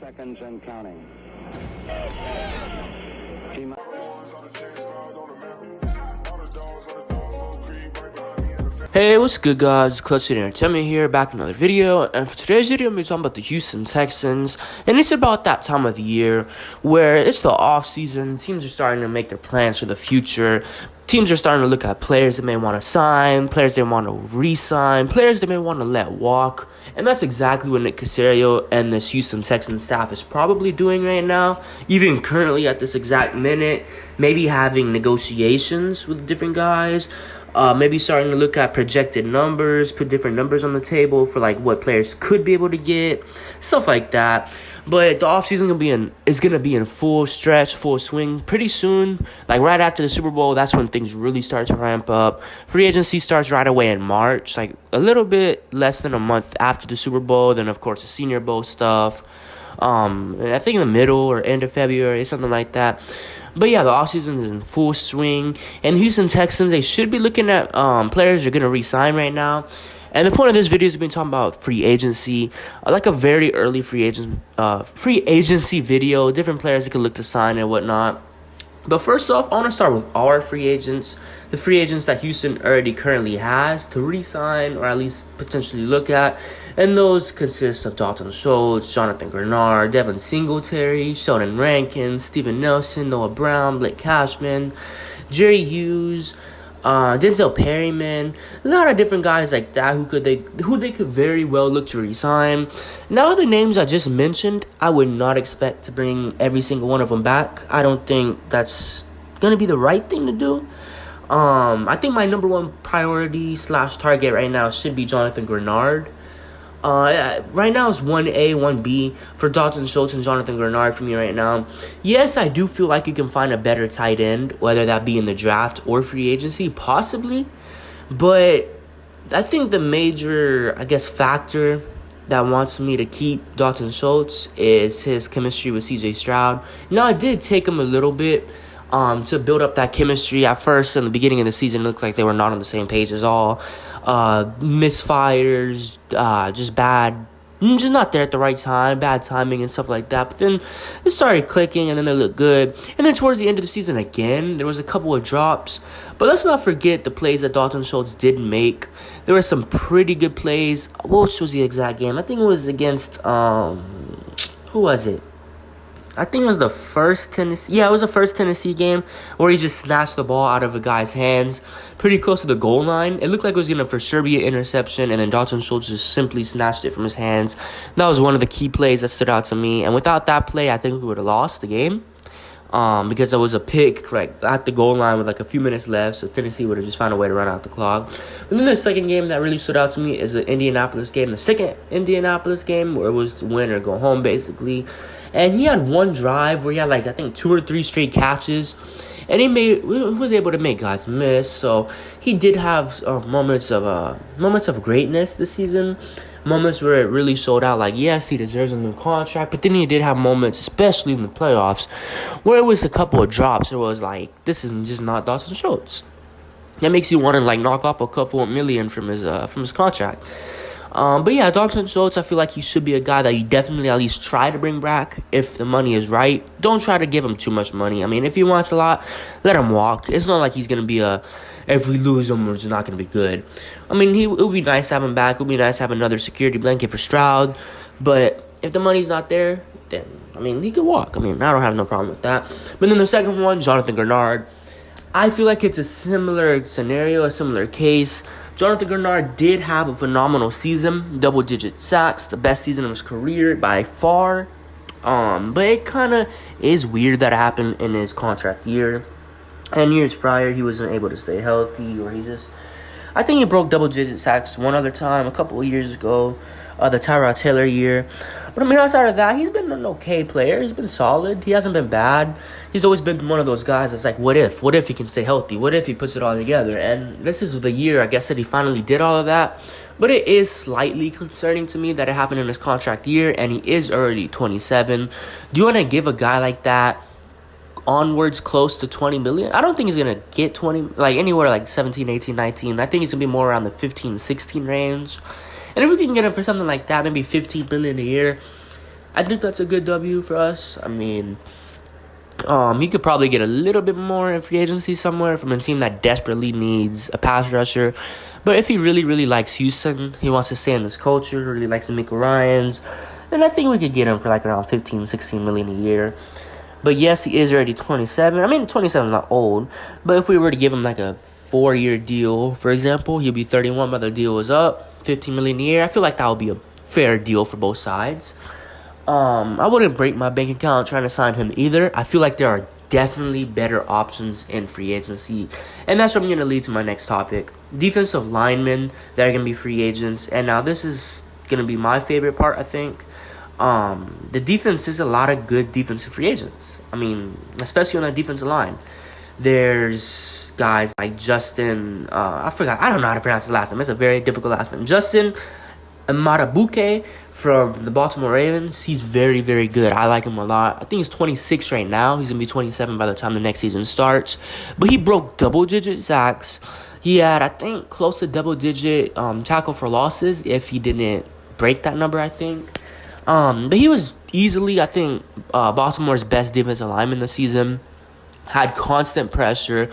seconds and counting. Hey, what's good guys, Clutch Entertainment here, back in another video, and for today's video, I'm going to be talking about the Houston Texans, and it's about that time of the year where it's the off-season. Teams are starting to make their plans for the future. Teams are starting to look at players they may want to sign, players they want to re-sign, players they may want to let walk, and that's exactly what Nick Caserio and this Houston Texans staff is probably doing right now, even currently at this exact minute, maybe having negotiations with different guys. Maybe starting to look at projected numbers, put different numbers on the table for like what players could be able to get, stuff like that. But the offseason is gonna be in full stretch, full swing pretty soon. Like right after the Super Bowl, that's when things really start to ramp up. Free agency starts right away in March, like a little bit less than a month after the Super Bowl. Then of course the Senior Bowl stuff. I think in the middle or end of February, something like that. But yeah, the offseason is in full swing. And Houston Texans, they should be looking at players they're going to re-sign right now. And the point of this video is we've been talking about free agency, like a very early free agency video, different players that could look to sign and whatnot. But first off, I want to start with our free agents, the free agents that Houston already currently has to re-sign or at least potentially look at. And those consist of Dalton Schultz, Jonathan Greard, Devin Singletary, Sheldon Rankin, Steven Nelson, Noah Brown, Blake Cashman, Jerry Hughes, Denzel Perryman, a lot of different guys like that who they could very well look to resign. Now, the names I just mentioned, I would not expect to bring every single one of them back. I don't think that's gonna be the right thing to do. I think my number one priority / target right now should be Jonathan Greard. Right now it's 1A, 1B for Dalton Schultz and Jonathan Greard for me right now. Yes, I do feel like you can find a better tight end, whether that be in the draft or free agency, possibly. But I think the major, factor that wants me to keep Dalton Schultz is his chemistry with CJ Stroud. Now, it did take him a little bit to build up that chemistry. At first, in the beginning of the season, it looked like they were not on the same page at all. Misfires, just not there at the right time, bad timing and stuff like that. But then it started clicking, and then they looked good. And then towards the end of the season again, there was a couple of drops. But let's not forget the plays that Dalton Schultz did make. There were some pretty good plays. What was the exact game? I think it was against, who was it? I think it was the first Tennessee. Yeah, it was the first Tennessee game where he just snatched the ball out of a guy's hands pretty close to the goal line. It looked like it was going to for sure be an interception, and then Dalton Schultz just simply snatched it from his hands. That was one of the key plays that stood out to me. And without that play, I think we would have lost the game because it was a pick right at the goal line with like a few minutes left, so Tennessee would have just found a way to run out the clock. But then the second game that really stood out to me is the Indianapolis game, the second Indianapolis game where it was win or go home basically. And he had one drive where he had like I think 2 or 3 straight catches, and he was able to make guys miss. So he did have moments of greatness this season, moments where it really showed out. Like yes, he deserves a new contract, but then he did have moments, especially in the playoffs, where it was a couple of drops. It was like this is just not Dalton Schultz. That makes you want to like knock off a couple of million from his contract. But yeah, Dalton Schultz, I feel like he should be a guy that you definitely at least try to bring back if the money is right. Don't try to give him too much money. I mean, if he wants a lot, let him walk. It's not like he's going to be if we lose him, it's not going to be good. I mean, it would be nice to have him back. It would be nice to have another security blanket for Stroud. But if the money's not there, then, I mean, he could walk. I mean, I don't have no problem with that. But then the second one, Jonathan Greard. I feel like it's a similar scenario, a similar case. Jonathan Greard did have a phenomenal season, double-digit sacks, the best season of his career by far. But it kind of is weird that it happened in his contract year. And years prior, he wasn't able to stay healthy, or I think he broke double-digit sacks one other time a couple of years ago, the Tyrod Taylor year. But I mean, outside of that, he's been an okay player. He's been solid. He hasn't been bad. He's always been one of those guys that's like, what if? What if he can stay healthy? What if he puts it all together? And this is the year, I guess, that he finally did all of that. But it is slightly concerning to me that it happened in his contract year, and he is already 27. Do you want to give a guy like that onwards close to 20 million? I don't think he's going to get 20, like anywhere like 17, 18, 19. I think he's going to be more around the 15, 16 range. And if we can get him for something like that, maybe $15 million a year, I think that's a good W for us. I mean, he could probably get a little bit more in free agency somewhere from a team that desperately needs a pass rusher. But if he really, really likes Houston, he wants to stay in this culture, really likes D'Amico Ryans, then I think we could get him for like around 15, 16 million a year. But yes, he is already 27. I mean, 27 is not old. But if we were to give him like a 4-year deal, for example, he'll be 31 by the deal was up, 15 million a year. I feel like that would be a fair deal for both sides. I wouldn't break my bank account trying to sign him either. I feel like there are definitely better options in free agency. And that's what I'm going to lead to my next topic. Defensive linemen that are going to be free agents. And now this is going to be my favorite part, I think. The defense is a lot of good defensive free agents. I mean, especially on the defensive line. There's guys like Justin, I don't know how to pronounce his last name. It's a very difficult last name. Justin Matabuke from the Baltimore Ravens. He's very, very good. I like him a lot. I think he's 26 right now. He's going to be 27 by the time the next season starts. But he broke double-digit sacks. He had, I think, close to double-digit tackle for losses if he didn't break that number, I think. But he was easily, I think, Baltimore's best defensive lineman this season. Had constant pressure,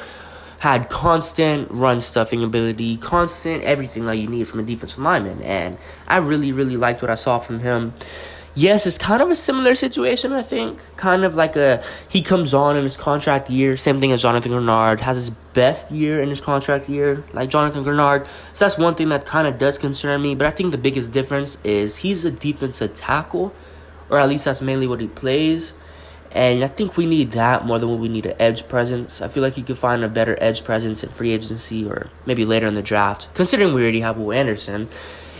had constant run stuffing ability, constant everything that you need from a defensive lineman. And I really, really liked what I saw from him. Yes, it's kind of a similar situation, I think. Kind of like he comes on in his contract year. Same thing as Jonathan Greard. Has his best year in his contract year, like Jonathan Greard. So that's one thing that kind of does concern me. But I think the biggest difference is he's a defensive tackle. Or at least that's mainly what he plays. And I think we need that more than we need an edge presence. I feel like you could find a better edge presence in free agency or maybe later in the draft, considering we already have Will Anderson.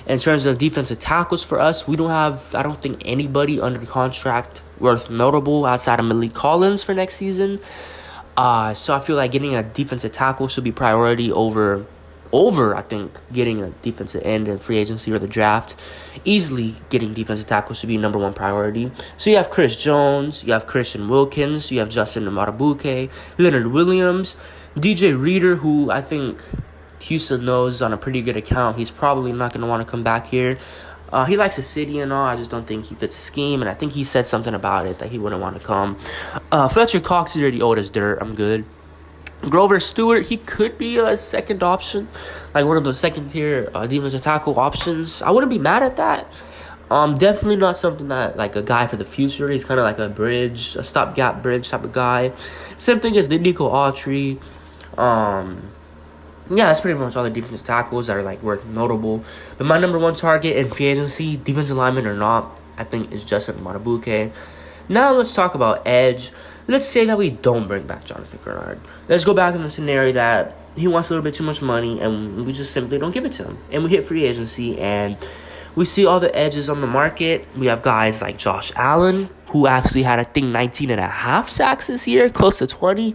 In terms of defensive tackles for us, we don't have, I don't think, anybody under contract worth notable outside of Malik Collins for next season. So I feel like getting a defensive tackle should be priority over I think, getting a defensive end in free agency or the draft. Easily getting defensive tackle should be number one priority. So you have Chris Jones, you have Christian Wilkins, you have Justin Matabuke, Leonard Williams, DJ Reader, who I think Houston knows on a pretty good account. He's probably not going to want to come back here. He likes the city and all. I just don't think he fits the scheme. And I think he said something about it that he wouldn't want to come. Fletcher Cox is already old as dirt. I'm good. Grover Stewart, he could be a second option, like one of those second-tier defensive tackle options. I wouldn't be mad at that. Definitely not something that, like, a guy for the future. He's kind of like a stopgap bridge type of guy. Same thing as Nico Autry. Yeah, that's pretty much all the defensive tackles that are, like, worth notable. But my number one target in free agency, defensive lineman or not, I think is Justin Matabuke. Now let's talk about edge. Let's say that we don't bring back Jonathan Greard. Let's go back in the scenario that he wants a little bit too much money and we just simply don't give it to him. And we hit free agency and we see all the edges on the market. We have guys like Josh Allen, who actually had, I think, 19 and a half sacks this year, close to 20.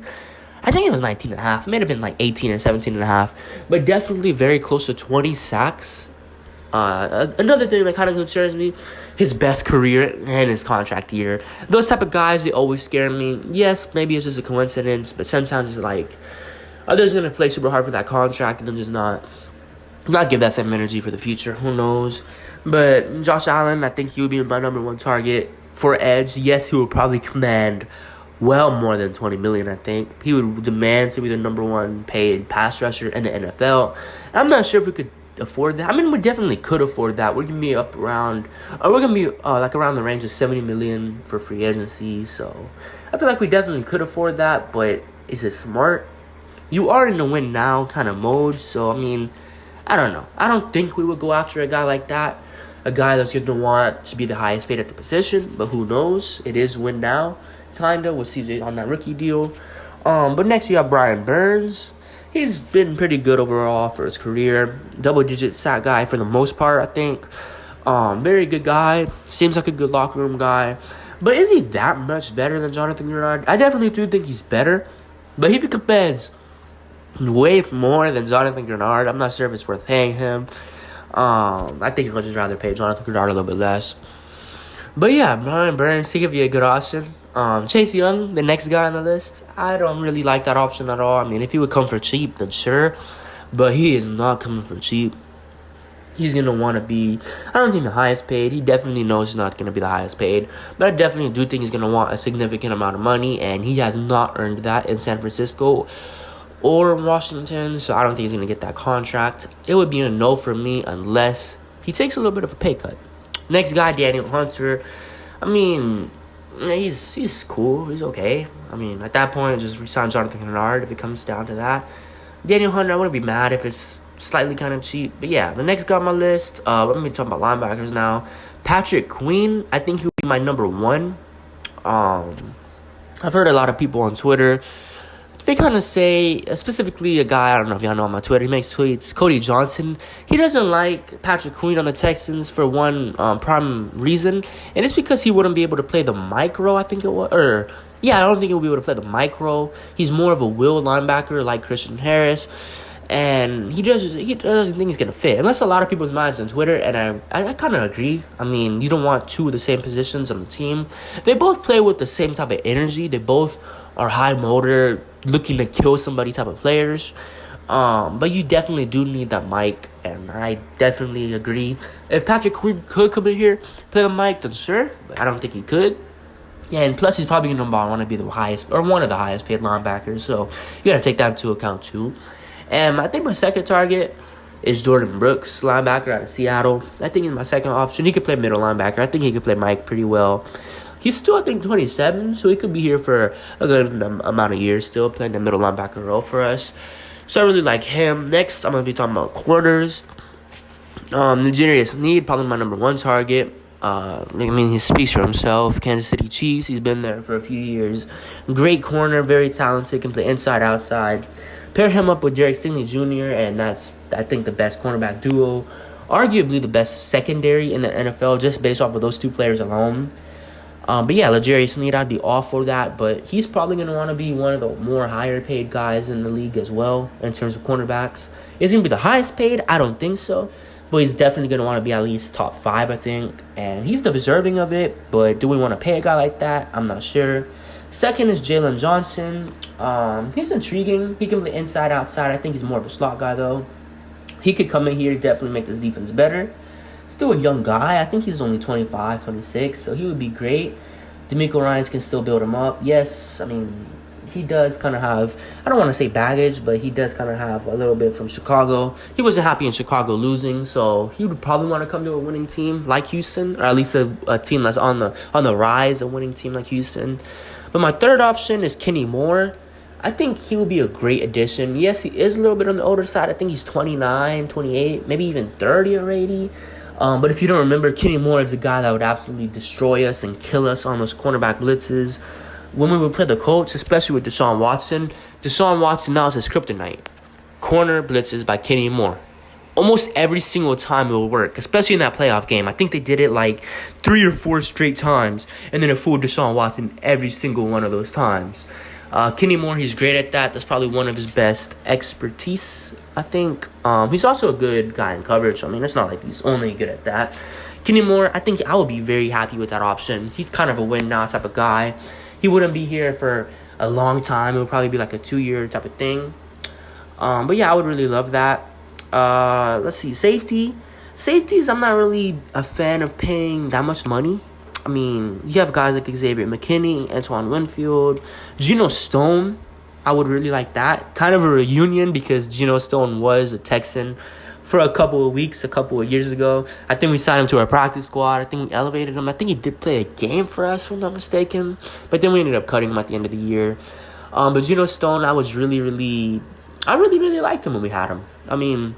I think it was 19 and a half. It may have been like 18 or 17 and a half. But definitely very close to 20 sacks. Another thing that kind of concerns me, his best career and his contract year. Those type of guys, they always scare me. Yes, maybe it's just a coincidence, but sometimes it's like, others going to play super hard for that contract and then just not give that same energy for the future. Who knows? But Josh Allen, I think he would be my number one target for edge. Yes, he would probably command well more than $20 million, I think. He would demand to be the number one paid pass rusher in the NFL. I'm not sure if we could afford that. I mean, we definitely could afford that. We're gonna be around the range of $70 million for free agency. So I feel like we definitely could afford that. But is it smart? You are in the win now kind of mode. So I mean, I don't know. I don't think we would go after a guy like that. A guy that's gonna want to be the highest paid at the position. But who knows? It is win now, kinda, with CJ on that rookie deal. But next you have Brian Burns. He's been pretty good overall for his career. Double-digit sack guy for the most part, I think. Very good guy. Seems like a good locker room guy. But is he that much better than Jonathan Greard? I definitely do think he's better. But he commands way more than Jonathan Greard. I'm not sure if it's worth paying him. I think I'd just rather pay Jonathan Greard a little bit less. But yeah, Brian Burns, he could be a good option. Chase Young, the next guy on the list, I don't really like that option at all. I mean, if he would come for cheap, then sure. But he is not coming for cheap. he's going to want to be, I don't think the highest paid. He definitely knows he's not going to be the highest paid. But I definitely do think he's going to want a significant amount of money, and he has not earned that in San Francisco or Washington, so I don't think he's going to get that contract. It would be a no for me unless he takes a little bit of a pay cut. Next guy, Daniel Hunter. I mean, he's cool. He's okay. I mean, at that point, just resign Jonathan Kennard if it comes down to that. Daniel Hunter, I wouldn't be mad if it's slightly kind of cheap. But yeah, the next guy on my list, let me talk about linebackers now. Patrick Queen, I think he'll be my number one. I've heard a lot of people on Twitter, they kind of say, specifically a guy, I don't know if y'all know him on Twitter, he makes tweets, Cody Johnson. He doesn't like Patrick Queen on the Texans for one prime reason, and it's because he wouldn't be able to play the micro, I think it was, I don't think he'll be able to play the micro. He's more of a will linebacker like Christian Harris, and he doesn't think he's going to fit. Unless a lot of people's minds on Twitter, and I kind of agree. I mean, you don't want two of the same positions on the team. They both play with the same type of energy. They both are high motor, looking to kill somebody type of players. But you definitely do need that mic, and I definitely agree. If Patrick Queen could come in here, play the mic, then sure, but I don't think he could. Yeah, and plus he's probably going to want to be the highest, or one of the highest paid linebackers, so you got to take that into account too. And I think my second target is Jordan Brooks, linebacker out of Seattle. I think he's my second option. He could play middle linebacker. I think he could play Mike pretty well. He's still, I think, 27, so he could be here for a good amount of years still, playing the middle linebacker role for us. So I really like him. Next, I'm going to be talking about corners. Nigerius Need, probably my number one target. I mean, he speaks for himself. Kansas City Chiefs, he's been there for a few years. Great corner, very talented, can play inside, outside. Pair him up with Derek Stingley Jr., and that's, I think, the best cornerback duo. Arguably the best secondary in the NFL, just based off of those two players alone. But yeah, L'Jarius Sneed, I'd be all for that. But he's probably going to want to be one of the more higher paid guys in the league as well, in terms of cornerbacks. Is he going to be the highest paid? I don't think so. But he's definitely going to want to be at least top 5, I think. And he's deserving of it. But do we want to pay a guy like that? I'm not sure. Second is Jalen Johnson. He's intriguing. He can play inside, outside. I think he's more of a slot guy, though. He could come in here, definitely make this defense better. Still a young guy. I think he's only 25, 26, so he would be great. D'Amico Ryans can still build him up. Yes, I mean, he does kind of have, I don't want to say baggage, but he does kind of have a little bit from Chicago. He wasn't happy in Chicago losing, so he would probably want to come to a winning team like Houston, or at least a team that's on the rise, a winning team like Houston. But my third option is Kenny Moore. I think he would be a great addition. Yes, he is a little bit on the older side. I think he's 29, 28, maybe even 30 already. But if you don't remember, Kenny Moore is a guy that would absolutely destroy us and kill us on those cornerback blitzes. When we would play the Colts, especially with Deshaun Watson now is his kryptonite. Corner blitzes by Kenny Moore. Almost every single time it will work, especially in that playoff game. I think they did it like 3 or 4 straight times, and then it fooled Deshaun Watson every single one of those times. Kenny Moore, he's great at that. That's probably one of his best expertise, I think. He's also a good guy in coverage. I mean, it's not like he's only good at that. Kenny Moore, I think I would be very happy with that option. He's kind of a win-now type of guy. He wouldn't be here for a long time. It would probably be like a 2-year type of thing. But yeah, I would really love that. Let's see, Safeties, I'm not really a fan of paying that much money. I mean, you have guys like Xavier McKinney, Antoine Winfield, Geno Stone. I would really like that. Kind of a reunion because Geno Stone was a Texan for a couple of weeks, a couple of years ago. I think we signed him to our practice squad. I think we elevated him. I think he did play a game for us, if I'm not mistaken. But then we ended up cutting him at the end of the year. But Geno Stone, I really liked him when we had him. I mean,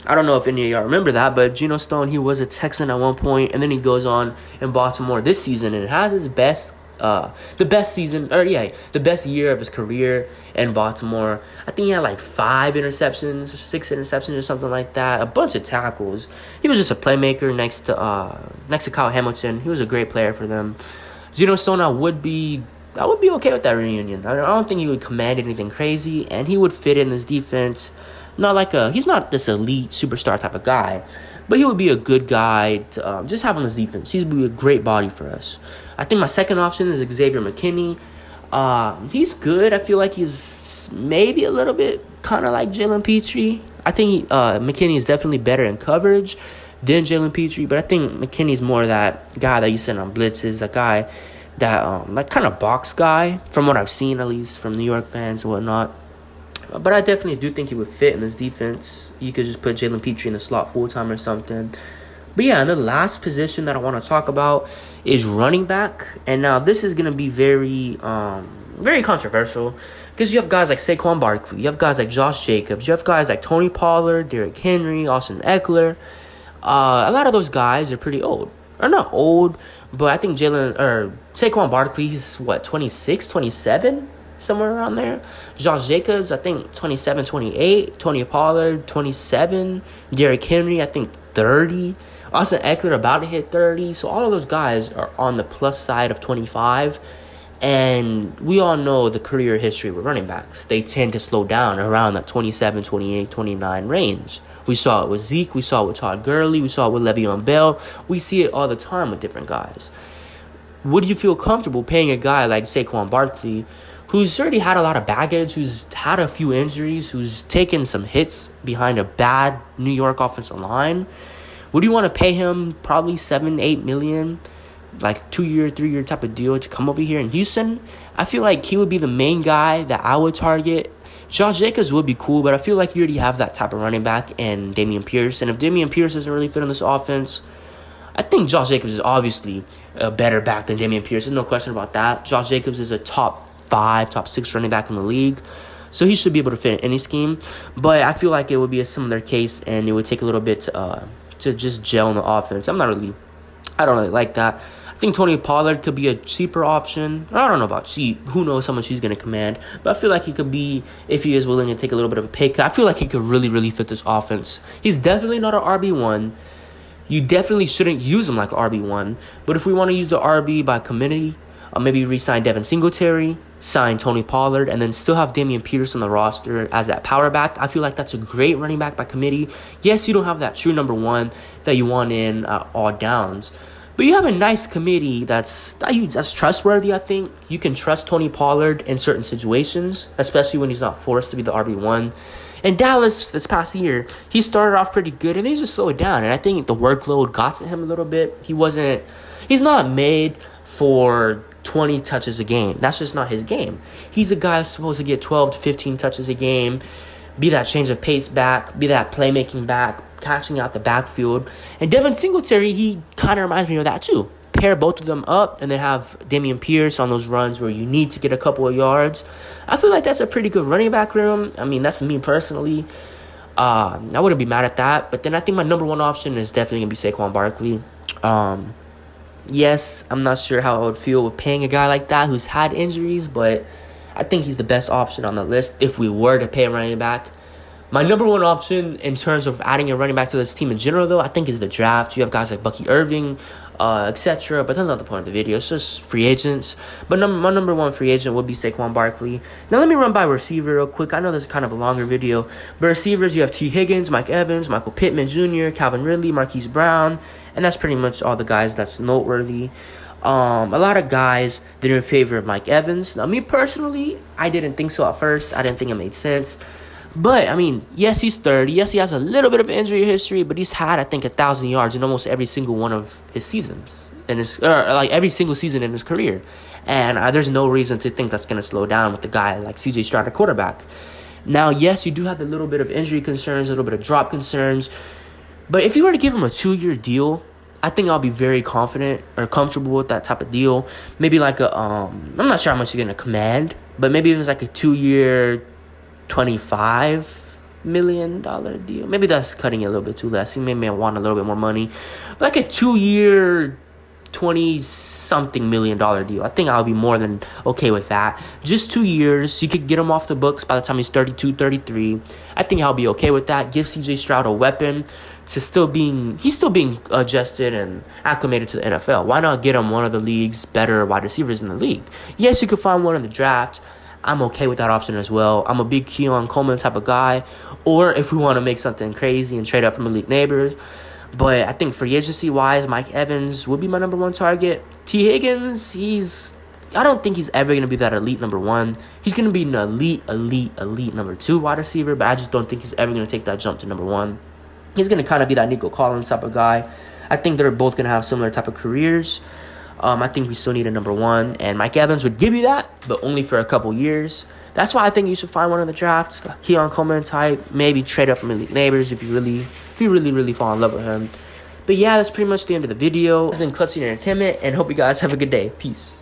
I don't know if any of y'all remember that, but Geno Stone, he was a Texan at one point, and then he goes on in Baltimore this season and has his best, the best year of his career in Baltimore. I think he had like 5 interceptions, 6 interceptions or something like that, a bunch of tackles. He was just a playmaker next to Kyle Hamilton. He was a great player for them. Geno Stone, I would be okay with that reunion. I don't think he would command anything crazy, and he would fit in this defense. He's not this elite superstar type of guy, but he would be a good guy to just have on his defense. He'd be a great body for us. I think my second option is Xavier McKinney. He's good. I feel like he's maybe a little bit kind of like Jalen Petrie. I think McKinney is definitely better in coverage than Jalen Petrie, but I think McKinney's more that guy that you send on blitzes, a guy that like kind of box guy, from what I've seen at least from New York fans and whatnot. But I definitely do think he would fit in this defense. You could just put Jalen Petrie in the slot full-time or something. But yeah, and the last position that I want to talk about is running back. And now this is going to be very controversial because you have guys like Saquon Barkley, you have guys like Josh Jacobs, you have guys like Tony Pollard, Derrick Henry, Austin Eckler. A lot of those guys are pretty old. Or not old, but I think Saquon Barkley, he's 26, 27? Somewhere around there. Josh Jacobs, I think 27, 28. Tony Pollard, 27. Derrick Henry, I think 30. Austin Eckler about to hit 30. So all of those guys are on the plus side of 25. And we all know the career history with running backs. They tend to slow down around that 27, 28, 29 range. We saw it with Zeke. We saw it with Todd Gurley. We saw it with Le'Veon Bell. We see it all the time with different guys. Would you feel comfortable paying a guy like Saquon Barkley, who's already had a lot of baggage, who's had a few injuries, who's taken some hits behind a bad New York offensive line? Would you want to pay him probably $7-8 million, like 2-year, 3-year type of deal to come over here in Houston? I feel like he would be the main guy that I would target. Josh Jacobs would be cool, but I feel like you already have that type of running back in Dameon Pierce. And if Dameon Pierce doesn't really fit in this offense, I think Josh Jacobs is obviously a better back than Dameon Pierce. There's no question about that. Josh Jacobs is a top 5, top 6 running back in the league. So he should be able to fit in any scheme. But I feel like it would be a similar case, and it would take a little bit to just gel in the offense. I don't really like that. I think Tony Pollard could be a cheaper option. I don't know about cheap. Who knows how much he's going to command. But I feel like he could be, if he is willing to take a little bit of a pay cut, I feel like he could really, really fit this offense. He's definitely not an RB1. You definitely shouldn't use him like an RB1. But if we want to use the RB by committee, maybe re-sign Devin Singletary, sign Tony Pollard, and then still have Dameon Pierce on the roster as that power back. I feel like that's a great running back by committee. Yes, you don't have that true number one that you want in all downs, but you have a nice committee that's trustworthy, I think. You can trust Tony Pollard in certain situations, especially when he's not forced to be the RB1. And Dallas, this past year, he started off pretty good, and they just slowed down. And I think the workload got to him a little bit. He's not made for 20 touches a game. That's just not his game. He's a guy who's supposed to get 12 to 15 touches a game, be that change of pace back, be that playmaking back, catching out the backfield. And Devin Singletary, he kind of reminds me of that too. Pair both of them up and then have Dameon Pierce on those runs where you need to get a couple of yards. I feel like that's a pretty good running back room. I mean, that's me personally. I wouldn't be mad at that. But then I think my number one option is definitely going to be Saquon Barkley. Yes, I'm not sure how I would feel with paying a guy like that who's had injuries, but I think he's the best option on the list if we were to pay a running back. My number one option in terms of adding a running back to this team in general, though, I think is the draft. You have guys like Bucky Irving, etc., but that's not the point of the video. It's just free agents. But my number one free agent would be Saquon Barkley. Now, let me run by receiver real quick. I know this is kind of a longer video, but receivers, you have T. Higgins, Mike Evans, Michael Pittman Jr., Calvin Ridley, Marquise Brown, and that's pretty much all the guys that's noteworthy. A lot of guys that are in favor of Mike Evans. Now, me personally, I didn't think so at first. I didn't think it made sense. But, I mean, yes, he's 30. Yes, he has a little bit of injury history, but he's had, I think, 1,000 yards in almost every single one of his seasons. Every single season in his career. And there's no reason to think that's going to slow down with the guy like C.J. Stroud, quarterback. Now, yes, you do have a little bit of injury concerns, a little bit of drop concerns. But if you were to give him a 2-year deal, I think I'll be very confident or comfortable with that type of deal. Maybe like I'm not sure how much he's going to command, but maybe it was like a 2-year, $25 million deal. Maybe that's cutting it a little bit too less. He may want a little bit more money. Like a 2-year, $20-something million deal. I think I'll be more than okay with that. Just 2 years. You could get him off the books by the time he's 32, 33. I think I'll be okay with that. Give C.J. Stroud a weapon to he's still being adjusted and acclimated to the NFL. Why not get him one of the league's better wide receivers in the league? Yes, you could find one in the draft. I'm okay with that option as well. I'm a big Keon Coleman type of guy. Or if we want to make something crazy and trade up from elite neighbors. But I think free agency-wise, Mike Evans would be my number one target. T. Higgins, he's I don't think he's ever going to be that elite number 1. He's going to be an elite number 2 wide receiver, but I just don't think he's ever going to take that jump to number 1. He's going to kind of be that Nico Collins type of guy. I think they're both going to have similar type of careers. I think we still need a number 1, and Mike Evans would give you that, but only for a couple years. That's why I think you should find one in the draft, Keon Coleman type, maybe trade up from Elite Neighbors if you really fall in love with him. But yeah, that's pretty much the end of the video. It's been Klutzy Entertainment, and hope you guys have a good day. Peace.